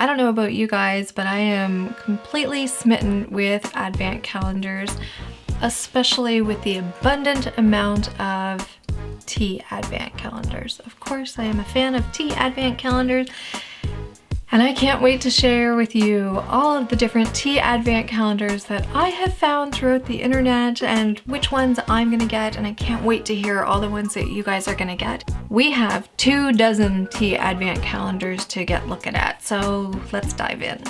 I don't know about you guys, but I am completely smitten with Advent calendars, especially with the abundant amount of tea Advent calendars. Of course, I am a fan of tea Advent calendars, and I can't wait to share with you all of the different tea Advent calendars that I have found throughout the internet and which ones I'm gonna get, and I can't wait to hear all the ones that you guys are gonna get. We have 24 tea Advent calendars to get looking at, so let's dive in.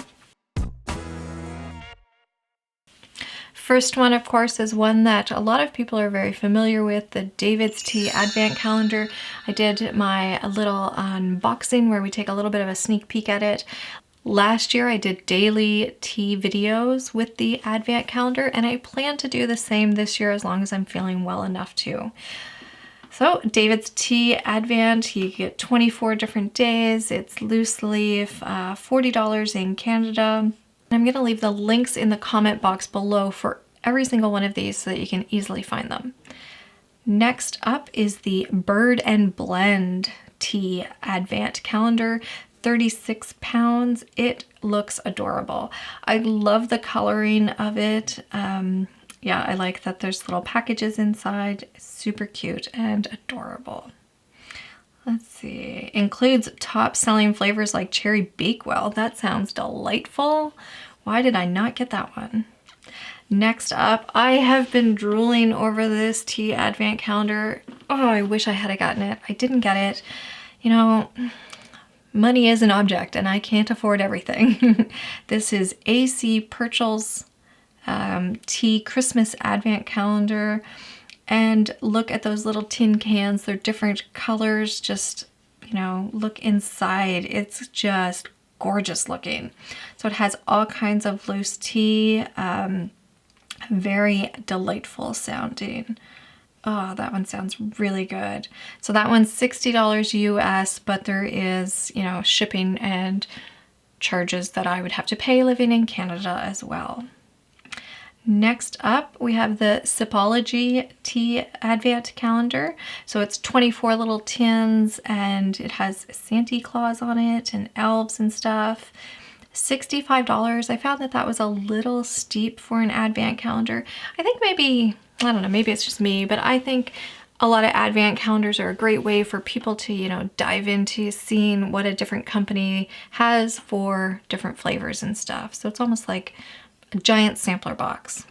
First one, of course, is one that a lot of people are very familiar with, the David's Tea Advent Calendar. I did my little unboxing where we take a little bit of a sneak peek at it. Last year I did daily tea videos with the Advent calendar, and I plan to do the same this year as long as I'm feeling well enough to. So David's Tea Advent, you get 24 different days. It's loose leaf, $40 in Canada. I'm going to leave the links in the comment box below for every single one of these so that you can easily find them. Next up is the Bird and Blend Tea Advent Calendar, 36 pounds. It looks adorable. I love the coloring of it. Yeah, I like that there's little packages inside. Super cute and adorable. Let's see, includes top selling flavors like cherry bakewell. That sounds delightful. Why did I not get that one? Next up, I have been drooling over this tea Advent calendar. Oh, I wish I had gotten it. I didn't get it. You know, money is an object and I can't afford everything. This is A.C. Purchell's Tea Christmas Advent Calendar. And look at those little tin cans. They're different colors. Just, you know, look inside. It's just gorgeous looking. So it has all kinds of loose tea. Very delightful sounding. Oh, that one sounds really good. So that one's $60 US, but there is, you know, shipping and charges that I would have to pay living in Canada as well. Next up, we have the Sipology Tea Advent Calendar. So it's 24 little tins and it has Santa Claus on it and elves and stuff. $65. I found that that was a little steep for an Advent calendar. I think maybe, I don't know, maybe it's just me, but I think a lot of Advent calendars are a great way for people to, you know, dive into seeing what a different company has for different flavors and stuff. So it's almost like a giant sampler box.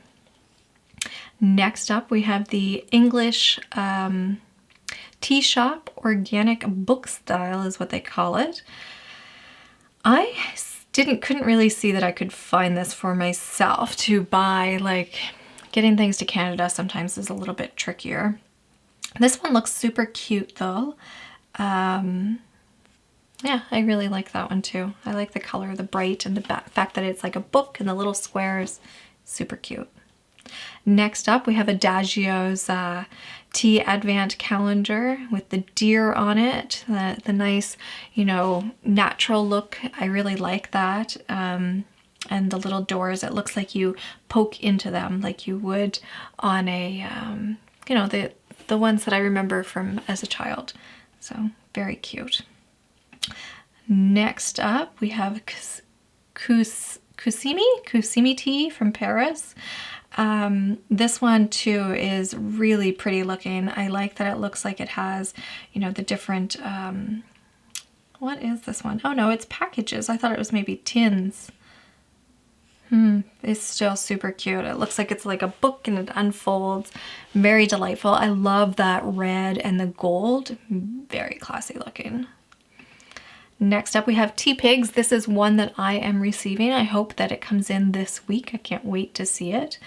Next up, we have the English Tea Shop Organic Book Style is what they call it. I couldn't really see that I could find this for myself to buy. Like, getting things to Canada sometimes is a little bit trickier. This one looks super cute though. Yeah, I really like that one too. I like the color, the bright, and the fact that it's like a book and the little squares. Super cute. Next up, we have Adagios Tea Advent Calendar with the deer on it. The nice, you know, natural look. I really like that. And the little doors, it looks like you poke into them like you would on a, you know, the ones that I remember from as a child. So very cute. Next up, we have Kusimi tea from Paris. This one too is really pretty looking. I like that it looks like it has, you know, the different, what is this one? Oh no, it's packages. I thought it was maybe tins. It's still super cute. It looks like it's like a book and it unfolds. Very delightful. I love that red and the gold. Very classy looking. Next up, we have Tea Pigs. This is one that I am receiving. I hope that it comes in this week. I can't wait to see it.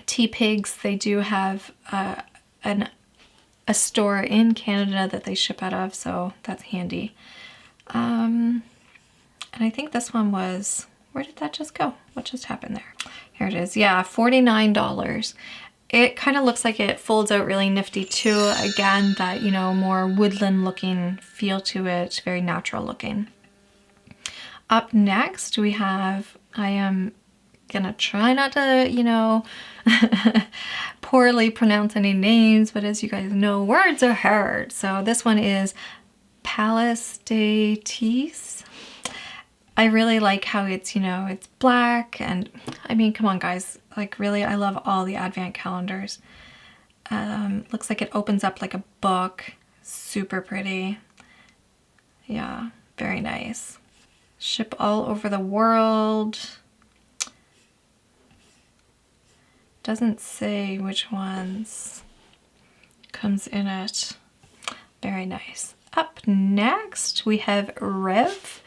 Tea Pigs, they do have a store in Canada that they ship out of, so that's handy. And I think this one was, where did that just go? What just happened there? Here it is. Yeah, $49. It kind of looks like it folds out really nifty too. Again, that, you know, more woodland looking feel to it, very natural looking. Up next, we have, I am gonna try not to, you know, poorly pronounce any names, but as you guys know, words are hard. So this one is Palace des Teas. I really like how it's, you know, it's black, and I mean, come on guys, like really, I love all the Advent calendars. Looks like it opens up like a book. Super pretty. Yeah, very nice. Ship all over the world. Doesn't say which ones comes in it. Very nice. Up next, we have Rev.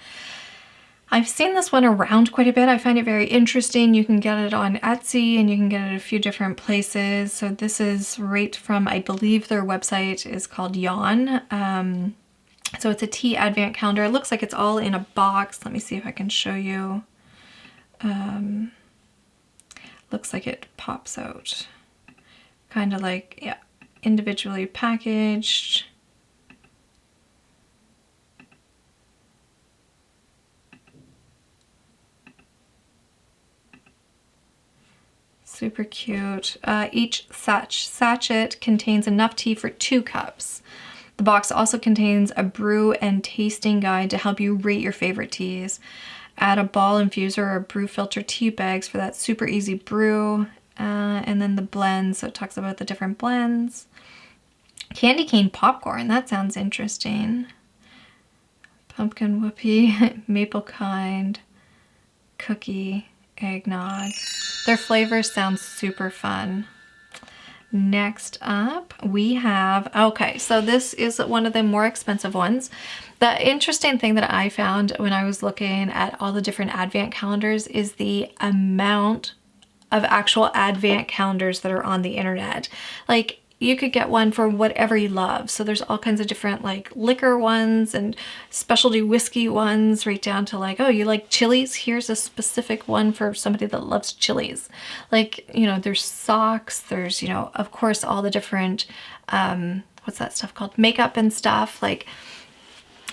I've seen this one around quite a bit. I find it very interesting. You can get it on Etsy and you can get it at a few different places. So this is right from, I believe their website is called Jann. So it's a tea Advent calendar. It looks like it's all in a box. Let me see if I can show you. Looks like it pops out. Kind of like, yeah, individually packaged. Super cute. Each sachet contains enough tea for 2 cups. The box also contains a brew and tasting guide to help you rate your favorite teas. Add a ball infuser or brew filter tea bags for that super easy brew. And then the blends, so it talks about the different blends. Candy cane popcorn, that sounds interesting. Pumpkin whoopie, maple kind, cookie, eggnog. Their flavors sound super fun. Next up, we have, okay, so this is one of the more expensive ones. The interesting thing that I found when I was looking at all the different Advent calendars is the amount of actual Advent calendars that are on the internet. Like, you could get one for whatever you love. So there's all kinds of different like liquor ones and specialty whiskey ones, right down to like, oh, you like chilies? Here's a specific one for somebody that loves chilies. Like, you know, there's socks, there's, you know, of course, all the different, what's that stuff called? Makeup and stuff. Like,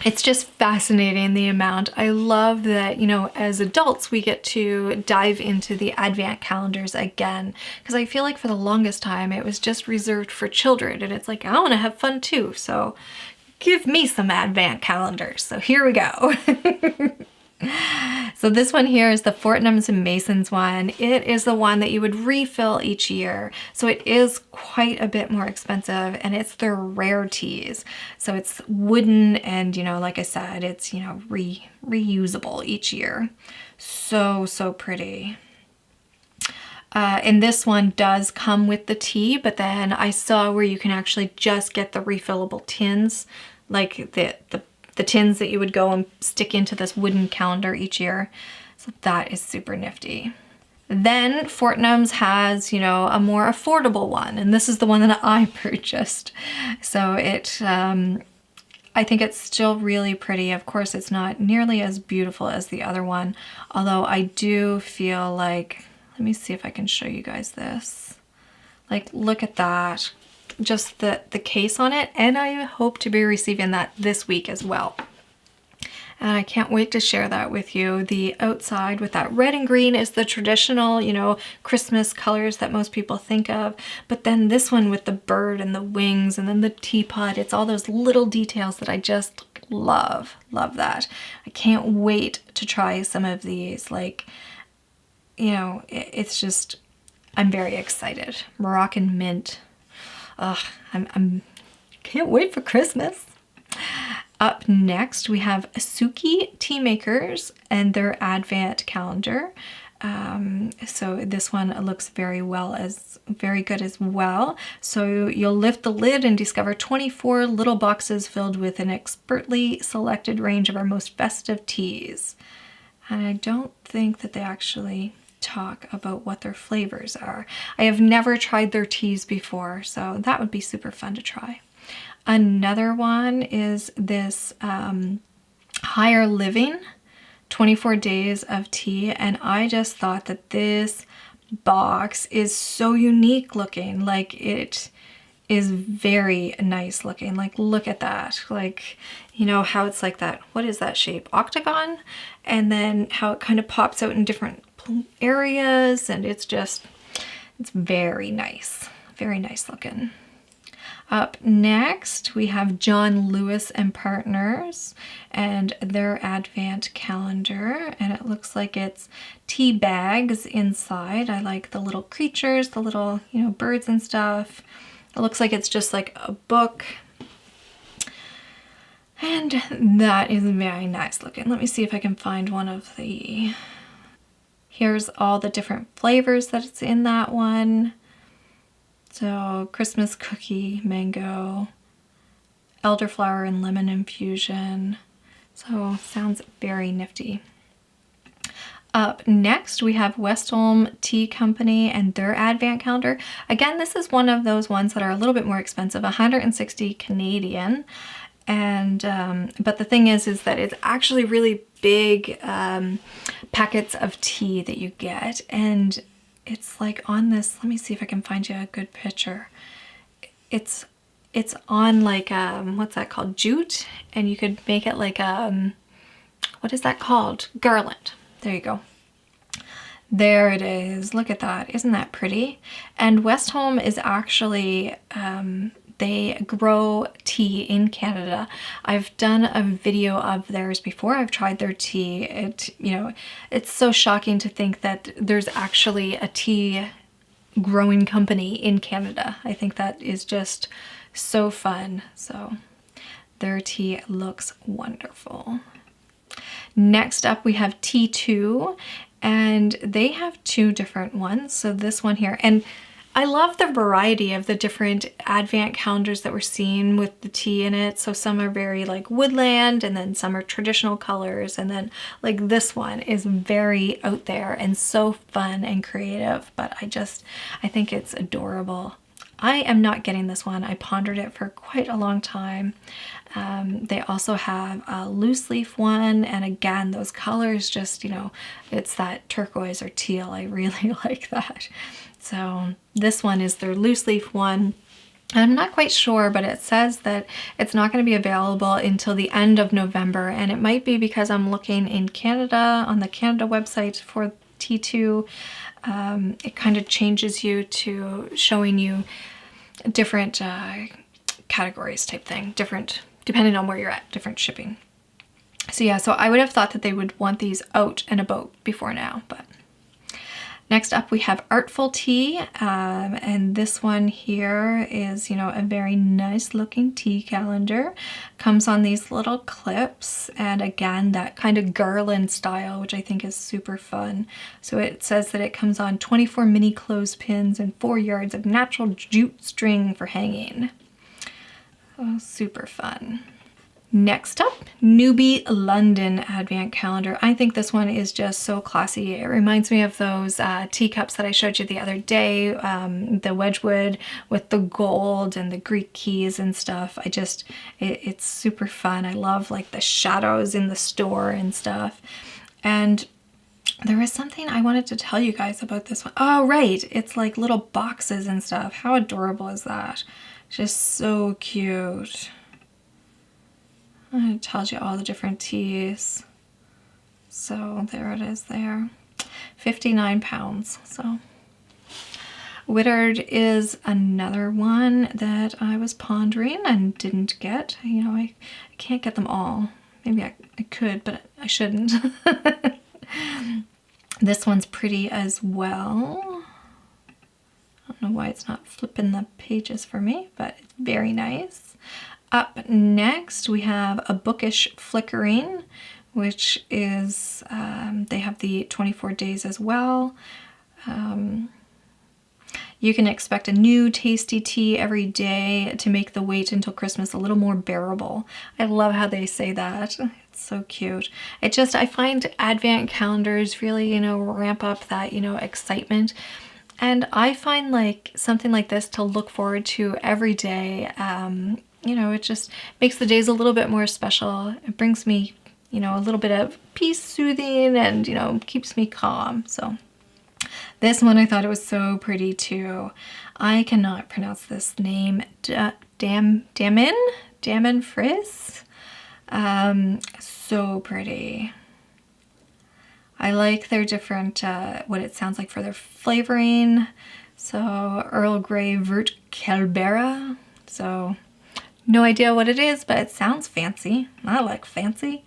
it's just fascinating, the amount. I love that, you know, as adults, we get to dive into the Advent calendars again, because I feel like for the longest time, it was just reserved for children, and it's like, I want to have fun too, so give me some Advent calendars. So here we go. So this one here is the Fortnum's and Mason's one. It is the one that you would refill each year. So it is quite a bit more expensive, and it's their rare teas. So it's wooden and, you know, like I said, it's, you know, reusable each year. So, so pretty. And this one does come with the tea, but then I saw where you can actually just get the refillable tins, like the tins that you would go and stick into this wooden calendar each year. So that is super nifty. Then Fortnum's has, you know, a more affordable one, and this is the one that I purchased. So it, I think it's still really pretty. Of course, it's not nearly as beautiful as the other one, although I do feel like, let me see if I can show you guys this. Like, look at that. Just the case on it, and I hope to be receiving that this week as well. And I can't wait to share that with you. The outside with that red and green is the traditional, you know, Christmas colors that most people think of. But then this one with the bird and the wings and then the teapot, it's all those little details that I just love. Love that. I can't wait to try some of these. Like, you know, it's just, I'm very excited. Moroccan mint. Ugh, I'm can't wait for Christmas. Up next, we have Suki Tea Makers and their Advent calendar. So this one looks very good as well. So you'll lift the lid and discover 24 little boxes filled with an expertly selected range of our most festive teas. And I don't think that they actually talk about what their flavors are. I have never tried their teas before, so that would be super fun to try. Another one is this Higher Living 24 Days of Tea, and I just thought that this box is so unique looking. Like, it is very nice looking. Like, look at that. Like, you know how it's like that, what is that shape? Octagon? And then how it kind of pops out in different areas, and it's very nice looking. Up next, we have John Lewis and Partners and their Advent calendar. And it looks like it's tea bags inside. I like the little creatures, the little, birds and stuff. It looks like it's just like a book. And that is very nice looking. Let me see if I can find one of the... Here's all the different flavors that it's in that one. So Christmas cookie, mango, elderflower and lemon infusion. So sounds very nifty. Up next, we have Westholme Tea Company and their Advent calendar. Again, this is one of those ones that are a little bit more expensive, 160 Canadian. And but the thing is that it's actually really big packets of tea that you get, and it's like on this. Let me see if I can find you a good picture. It's on like what's that called, jute, and you could make it like what is that called, garland. There you go. There it is. Look at that. Isn't that pretty? And Westholme is actually they grow tea in Canada. I've done a video of theirs before. I've tried their tea. It's so shocking to think that there's actually a tea growing company in Canada. I think that is just so fun. So their tea looks wonderful. Next up, we have T2, and they have two different ones. So this one here, and I love the variety of the different Advent calendars that we're seeing with the tea in it. So some are very like woodland, and then some are traditional colors, and then like this one is very out there and so fun and creative, but I think it's adorable. I am not getting this one. I pondered it for quite a long time. They also have a loose leaf one, and again, those colors just, it's that turquoise or teal. I really like that. So this one is their loose leaf one. I'm not quite sure, but it says that it's not going to be available until the end of November, and it might be because I'm looking in Canada on the Canada website for T2. It kind of changes you to showing you different categories type thing, different depending on where you're at, different shipping. So yeah, so I would have thought that they would want these out and about before now, but next up we have Artful Tea, and this one here is, a very nice looking tea calendar. Comes on these little clips, and again, that kind of garland style, which I think is super fun. So it says that it comes on 24 mini clothespins and 4 yards of natural jute string for hanging. Oh, super fun. Next up, Newbie London Advent Calendar. I think this one is just so classy. It reminds me of those teacups that I showed you the other day, the Wedgwood with the gold and the Greek keys and stuff. It's super fun. I love like the shadows in the store and stuff. And there was something I wanted to tell you guys about this one. Oh, right. It's like little boxes and stuff. How adorable is that? Just so cute. It tells you all the different teas. So there it is there. 59 pounds. So Withered is another one that I was pondering and didn't get. I can't get them all. Maybe I could, but I shouldn't. This one's pretty as well. I don't know why it's not flipping the pages for me, but it's very nice. Up next, we have A Bookish Flickering, which is, they have the 24 days as well. You can expect a new tasty tea every day to make the wait until Christmas a little more bearable. I love how they say that. It's so cute. I find Advent calendars really, ramp up that, excitement. And I find like something like this to look forward to every day. It just makes the days a little bit more special. It brings me, a little bit of peace, soothing, and, keeps me calm. So this one, I thought it was so pretty too. I cannot pronounce this name. Damen Frizz. So pretty. I like their different, what it sounds like for their flavoring. So Earl Grey Vert Calbera. So no idea what it is, but it sounds fancy. I like fancy,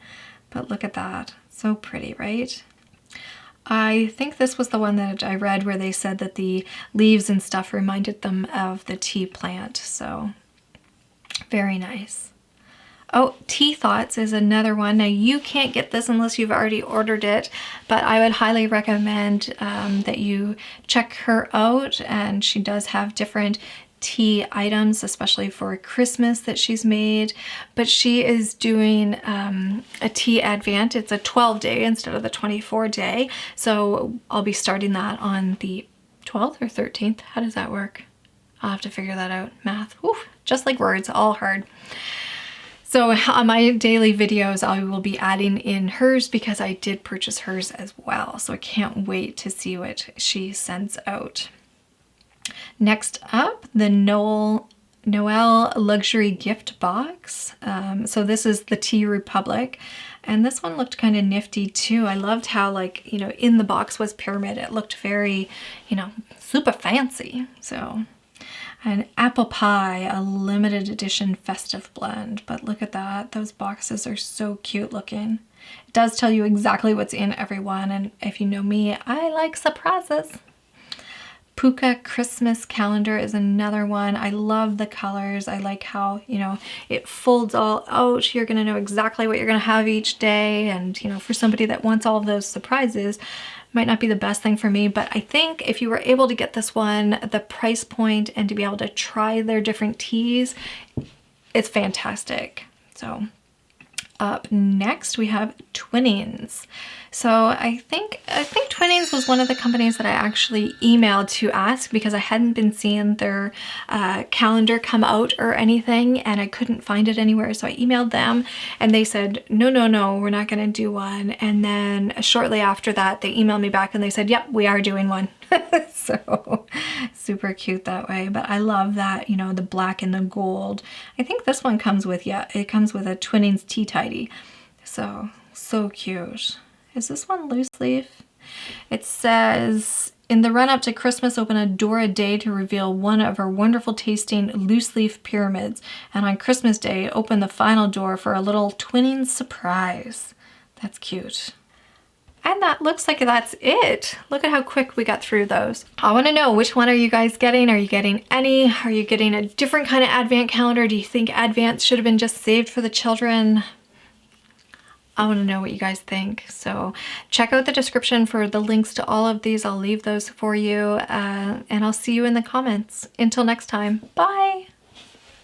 but look at that. So pretty, right? I think this was the one that I read where they said that the leaves and stuff reminded them of the tea plant. So very nice. Oh, Tea Thoughts is another one. Now you can't get this unless you've already ordered it, but I would highly recommend that you check her out. And she does have different tea items, especially for Christmas, that she's made. But she is doing a tea Advant. It's a 12-day instead of the 24-day. So I'll be starting that on the 12th or 13th. How does that work? I'll have to figure that out. Math. Whew, just like words, all hard. So on my daily videos, I will be adding in hers because I did purchase hers as well. So I can't wait to see what she sends out. Next up, the Noel Luxury Gift Box. So this is the Tea Republic. And this one looked kind of nifty too. I loved how, like, you know, in the box was pyramid. It looked very, you know, super fancy. So... an apple pie, a limited edition festive blend. But look at that. Those boxes are so cute looking. It does tell you exactly what's in every one. And if you know me, I like surprises. Puka Christmas calendar is another one. I love the colors. I like how, you know, it folds all out. You're going to know exactly what you're going to have each day. And, you know, for somebody that wants all of those surprises, might not be the best thing for me, but I think if you were able to get this one, the price point, and to be able to try their different teas, it's fantastic. So up next we have Twinings. So I think Twinings was one of the companies that I actually emailed to ask because I hadn't been seeing their calendar come out or anything, and I couldn't find it anywhere. So I emailed them and they said, no, we're not going to do one. And then shortly after that, they emailed me back and they said, yep, we are doing one. So super cute that way. But I love that, you know, the black and the gold. I think this one comes with, yeah, it comes with a Twinings tea tidy. So cute. Is this one loose leaf? It says, in the run-up to Christmas, open a door a day to reveal one of our wonderful tasting loose leaf pyramids. And on Christmas Day, open the final door for a little Twinings surprise. That's cute. And that looks like that's it. Look at how quick we got through those. I want to know, which one are you guys getting? Are you getting any? Are you getting a different kind of Advent calendar? Do you think Advent should have been just saved for the children? I want to know what you guys think. So check out the description for the links to all of these. I'll leave those for you, and I'll see you in the comments. Until next time, bye.